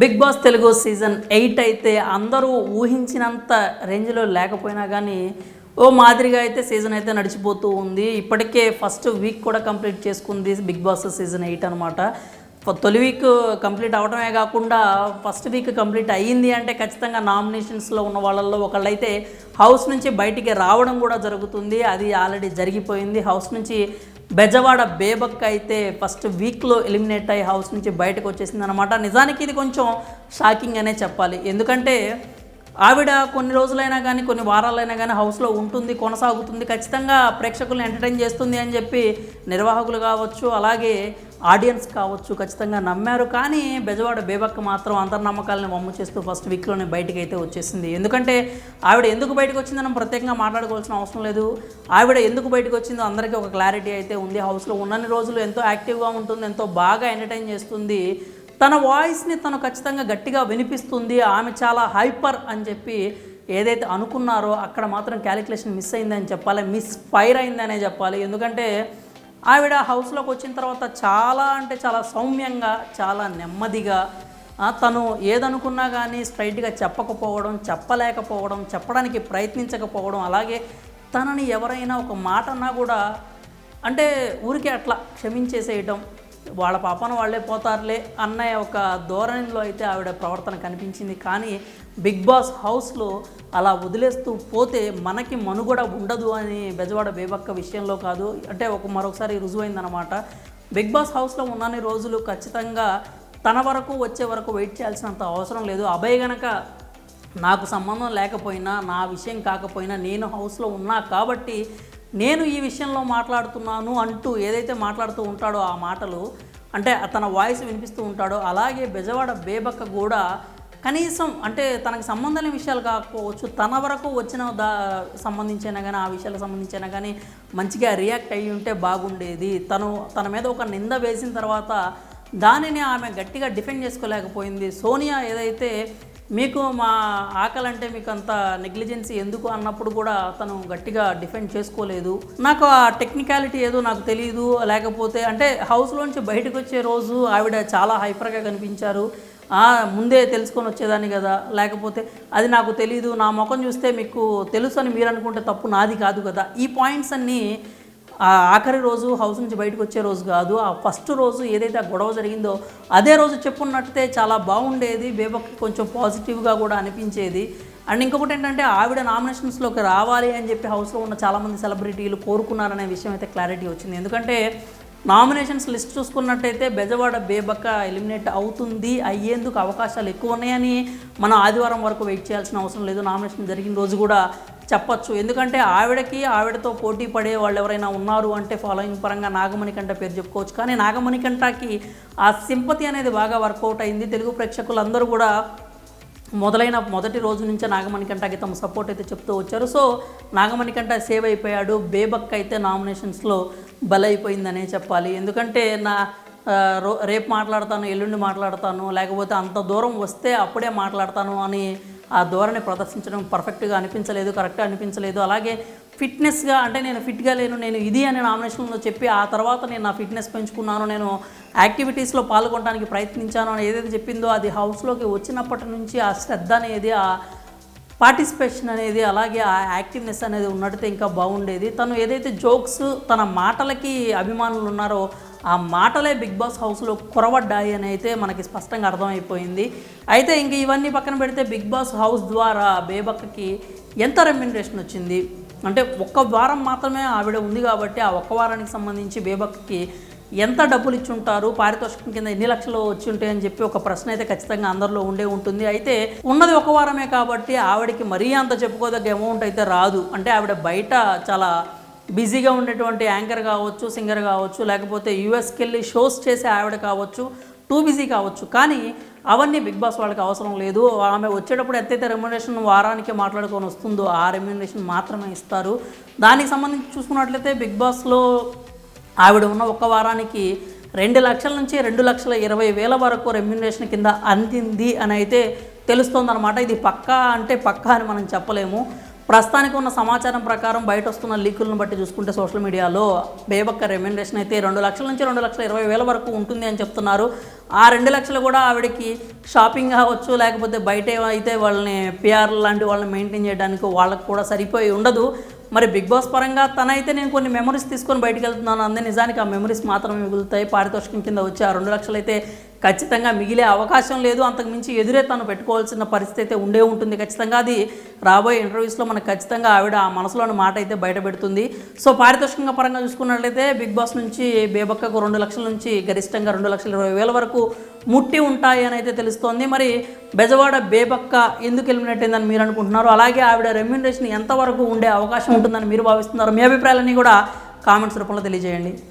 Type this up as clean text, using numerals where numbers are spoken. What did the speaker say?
Big boss Telugu season 8 అయితే అందరూ ఊహించినంత రేంజ్లో లేకపోయినా కానీ ఓ మాదిరిగా అయితే సీజన్ అయితే నడిచిపోతూ ఉంది. ఇప్పటికే ఫస్ట్ వీక్ కూడా కంప్లీట్ చేసుకుంది బిగ్ బాస్ సీజన్ 8 అనమాట. తొలి వీక్ కంప్లీట్ అవడమే కాకుండా ఫస్ట్ వీక్ కంప్లీట్ అయ్యింది అంటే ఖచ్చితంగా నామినేషన్స్లో ఉన్న వాళ్ళల్లో ఒకళ్ళైతే హౌస్ నుంచి బయటికి రావడం కూడా జరుగుతుంది. అది ఆల్రెడీ జరిగిపోయింది. హౌస్ నుంచి బెజవాడ బేబక్క అయితే ఫస్ట్ వీక్లో ఎలిమినేట్ అయ్యి హౌస్ నుంచి బయటకు వచ్చేసింది అనమాట. నిజానికి ఇది కొంచెం షాకింగ్ అనే చెప్పాలి. ఎందుకంటే ఆవిడ కొన్ని రోజులైనా కానీ కొన్ని వారాలైనా కానీ హౌస్లో ఉంటుంది, కొనసాగుతుంది, ఖచ్చితంగా ప్రేక్షకులను ఎంటర్టైన్ చేస్తుంది అని చెప్పి నిర్వాహకులు కావచ్చు, అలాగే ఆడియన్స్ కావచ్చు ఖచ్చితంగా నమ్మారు. కానీ బెజవాడ బేబక్క మాత్రం అంతర్నమ్మకాలను వమ్ము చేస్తూ ఫస్ట్ వీక్లోనే బయటకు అయితే వచ్చేసింది. ఎందుకంటే ఆవిడ ఎందుకు బయటకు వచ్చిందని ప్రత్యేకంగా మాట్లాడుకోవాల్సిన అవసరం లేదు. ఆవిడ ఎందుకు బయటకు వచ్చిందో అందరికీ ఒక క్లారిటీ అయితే ఉంది. హౌస్లో ఉన్నన్ని రోజులు ఎంతో యాక్టివ్గా ఉంటుంది, ఎంతో బాగా ఎంటర్టైన్ చేస్తుంది, తన వాయిస్ని తను ఖచ్చితంగా గట్టిగా వినిపిస్తుంది, ఆమె చాలా హైపర్ అని చెప్పి ఏదైతే అనుకున్నారో అక్కడ మాత్రం క్యాలిక్యులేషన్ మిస్ అయిందని చెప్పాలి, మిస్ ఫైర్ అయిందనే చెప్పాలి. ఎందుకంటే ఆవిడ హౌస్లోకి వచ్చిన తర్వాత చాలా అంటే చాలా సౌమ్యంగా, చాలా నెమ్మదిగా, తను ఏదనుకున్నా కానీ స్ట్రైట్గా చెప్పకపోవడం, చెప్పలేకపోవడం, చెప్పడానికి ప్రయత్నించకపోవడం, అలాగే తనని ఎవరైనా ఒక మాట అన్నా కూడా అంటే ఊరికే అట్లా క్షమించేసేయటం, వాళ్ళ పాపన వాళ్ళే పోతారులే అన్న ఒక ధోరణిలో అయితే ఆవిడ ప్రవర్తన కనిపించింది. కానీ బిగ్ బాస్ హౌస్లో అలా వదిలేస్తూ పోతే మనకి మనుగడ ఉండదు అని బెజవాడ బేబక్క విషయంలో కాదు అంటే మరొకసారి రుజువైందనమాట. బిగ్ బాస్ హౌస్లో ఉన్నన్ని రోజులు ఖచ్చితంగా తన వరకు వచ్చే వరకు వెయిట్ చేయాల్సినంత అవసరం లేదు. అభయ్ గనక నాకు సంబంధం లేకపోయినా, నా విషయం కాకపోయినా, నేను హౌస్లో ఉన్నా కాబట్టి నేను ఈ విషయంలో మాట్లాడుతున్నాను అంటూ ఏదైతే మాట్లాడుతూ ఉంటాడో ఆ మాటలు అంటే తన వాయిస్ వినిపిస్తూ ఉంటాడో, అలాగే బెజవాడ బేబక్క కూడా కనీసం అంటే తనకు సంబంధం లేని విషయాలు కాకపోవచ్చు, తన వరకు వచ్చిన సంబంధించైనా కానీ ఆ విషయాలకు సంబంధించైనా కానీ మంచిగా రియాక్ట్ అయ్యి ఉంటే బాగుండేది. తన మీద ఒక నింద వేసిన తర్వాత దానిని ఆమె గట్టిగా డిఫెండ్ చేసుకోలేకపోయింది. సోనియా ఏదైతే మీకు మా ఆకలంటే మీకు అంత నెగ్లిజెన్సీ ఎందుకు అన్నప్పుడు కూడా తను గట్టిగా డిఫెండ్ చేసుకోలేదు. నాకు ఆ టెక్నికాలిటీ ఏదో నాకు తెలియదు, లేకపోతే అంటే హౌస్లోంచి బయటకు వచ్చే రోజు ఆవిడ చాలా హైపర్గా కనిపించారు, ముందే తెలుసుకొని వచ్చేదాన్ని కదా, లేకపోతే అది నాకు తెలీదు, నా ముఖం చూస్తే మీకు తెలుసు అని మీరు అనుకుంటే తప్పు నాది కాదు కదా. ఈ పాయింట్స్ అన్నీ ఆఖరి రోజు హౌస్ నుంచి బయటకు వచ్చే రోజు కాదు, ఆ ఫస్ట్ రోజు ఏదైతే ఆ గొడవ జరిగిందో అదే రోజు చెప్పున్నట్టే చాలా బాగుండేది, బేబక్కి కొంచెం పాజిటివ్గా కూడా అనిపించేది. అండ్ ఇంకొకటి ఏంటంటే ఆవిడ నామినేషన్స్లోకి రావాలి అని చెప్పి హౌస్లో ఉన్న చాలామంది సెలబ్రిటీలు కోరుకున్నారనే విషయం అయితే క్లారిటీ వచ్చింది. ఎందుకంటే నామినేషన్స్ లిస్ట్ చూసుకున్నట్టయితే బెజవాడ బేబక్క ఎలిమినేట్ అవుతుంది, అయ్యేందుకు అవకాశాలు ఎక్కువ ఉన్నాయని మనం ఆదివారం వరకు వెయిట్ చేయాల్సిన అవసరం లేదు. నామినేషన్ జరిగిన రోజు కూడా చెప్పచ్చు. ఎందుకంటే ఆవిడతో పోటీ పడే వాళ్ళు ఎవరైనా ఉన్నారు అంటే ఫాలోయింగ్ పరంగా నాగమణికంఠ పేరు చెప్పుకోవచ్చు. కానీ నాగమణికంఠకి ఆ సింపతి అనేది బాగా వర్కౌట్ అయింది. తెలుగు ప్రేక్షకులందరూ కూడా మొదటి రోజు నుంచే నాగమణికంఠకి తమ సపోర్ట్ అయితే చెప్తూ వచ్చారు. సో నాగమణికంఠ సేవ్ అయిపోయాడు, బేబక్క అయితే నామినేషన్స్లో బలైపోయిందనే చెప్పాలి. ఎందుకంటే రేపు మాట్లాడతాను, ఎల్లుండి మాట్లాడతాను, లేకపోతే అంత దూరం వస్తే అప్పుడే మాట్లాడతాను అని ఆ ధోరణి ప్రదర్శించడం పర్ఫెక్ట్గా అనిపించలేదు, కరెక్ట్గా అనిపించలేదు. అలాగే ఫిట్నెస్గా అంటే నేను ఫిట్గా లేను, నేను ఇది అని నామినేషన్లో చెప్పి ఆ తర్వాత నేను నా ఫిట్నెస్ పెంచుకున్నాను, నేను యాక్టివిటీస్లో పాల్గొనడానికి ప్రయత్నించాను అని ఏదైతే చెప్పిందో అది హౌస్లోకి వచ్చినప్పటి నుంచి ఆ శ్రద్ధ అనేది, ఆ పార్టిసిపేషన్ అనేది, అలాగే ఆ యాక్టివ్నెస్ అనేది ఉన్నట్టయితే ఇంకా బాగుండేది. తను ఏదైతే జోక్స్ తన మాటలకి అభిమానులు ఉన్నారో ఆ మాటలే బిగ్ బాస్ హౌస్లో కొరవడ్డాయి అని అయితే మనకి స్పష్టంగా అర్థమైపోయింది. అయితే ఇంక ఇవన్నీ పక్కన పెడితే బిగ్ బాస్ హౌస్ ద్వారా బేబక్కకి ఎంత రెమ్యునరేషన్ వచ్చింది అంటే ఒక్క వారం మాత్రమే ఆవిడ ఉంది కాబట్టి ఆ ఒక్క వారానికి సంబంధించి బేబక్కకి ఎంత డబ్బులు ఇచ్చి ఉంటారు, పారితోషికం కింద ఎన్ని లక్షలు వచ్చి ఉంటాయి అని చెప్పి ఒక ప్రశ్న అయితే ఖచ్చితంగా అందరిలో ఉంటుంది. అయితే ఉన్నది ఒక వారమే కాబట్టి ఆవిడకి మరీ అంత చెప్పుకోదగ్గ అమౌంట్ అయితే రాదు. అంటే ఆవిడ బయట చాలా బిజీగా ఉండేటువంటి యాంకర్ కావచ్చు, సింగర్ కావచ్చు, లేకపోతే యూఎస్కి వెళ్ళి షోస్ చేసే ఆవిడ కావచ్చు, టూ బిజీ కావచ్చు. కానీ అవన్నీ బిగ్ బాస్ వాళ్ళకి అవసరం లేదు. ఆమె వచ్చేటప్పుడు ఎంతైతే రెమ్యునరేషన్ వారానికి మాట్లాడుకొని వస్తుందో ఆ రెమ్యునరేషన్ మాత్రమే ఇస్తారు. దానికి సంబంధించి చూసుకున్నట్లయితే బిగ్ బాస్లో ఆవిడ ఉన్న ఒక వారానికి 2 లక్షల నుంచి 2,20,000 వరకు రెమ్యునరేషన్ కింద అందింది అని అయితే తెలుస్తోందనమాట. ఇది పక్కా అంటే పక్కా అని మనం చెప్పలేము. ప్రస్తుతానికి ఉన్న సమాచారం ప్రకారం బయట వస్తున్న లీకులను బట్టి చూసుకుంటే సోషల్ మీడియాలో బేబక్క రెమ్యునరేషన్ అయితే 2 లక్షల నుంచి 2,20,000 వరకు ఉంటుంది అని చెప్తున్నారు. ఆ 2 లక్షలు కూడా ఆవిడకి షాపింగ్ కావచ్చు, లేకపోతే బయట అయితే వాళ్ళని పిఆర్ లాంటి వాళ్ళని మెయింటైన్ చేయడానికి వాళ్ళకు కూడా సరిపోయి ఉండదు. మరి బిగ్ బాస్ పరంగా తనైతే నేను కొన్ని మెమరీస్ తీసుకొని బయటకు వెళ్తున్నాను అందే, నిజానికి ఆ మెమరీస్ మాత్రమే మిగులుతాయి. పారితోషికం కింద వచ్చి ఆ 2 లక్షలు అయితే ఖచ్చితంగా మిగిలే అవకాశం లేదు. అంతకుమించి ఎదురే తను పెట్టుకోవాల్సిన పరిస్థితి అయితే ఉండే ఉంటుంది ఖచ్చితంగా. అది రాబోయే ఇంటర్వ్యూస్లో మనకు ఖచ్చితంగా ఆవిడ ఆ మనసులోని మాట అయితే బయట పెడుతుంది. సో పారితోషికంగా పరంగా చూసుకున్నట్లయితే బిగ్ బాస్ నుంచి బేబక్కకు 2 లక్షల నుంచి గరిష్టంగా 2,20,000 వరకు ముట్టి ఉంటాయి అని అయితే తెలుస్తోంది. మరి బెజవాడ బేబక్క ఎందుకు ఎలిమినేట్ అయిందని మీరు అనుకుంటున్నారు? అలాగే ఆవిడ రెమ్యునరేషన్ ఎంతవరకు ఉండే అవకాశం ఉంటుందని మీరు భావిస్తున్నారు? మీ అభిప్రాయాలన్నీ కూడా కామెంట్స్ రూపంలో తెలియజేయండి.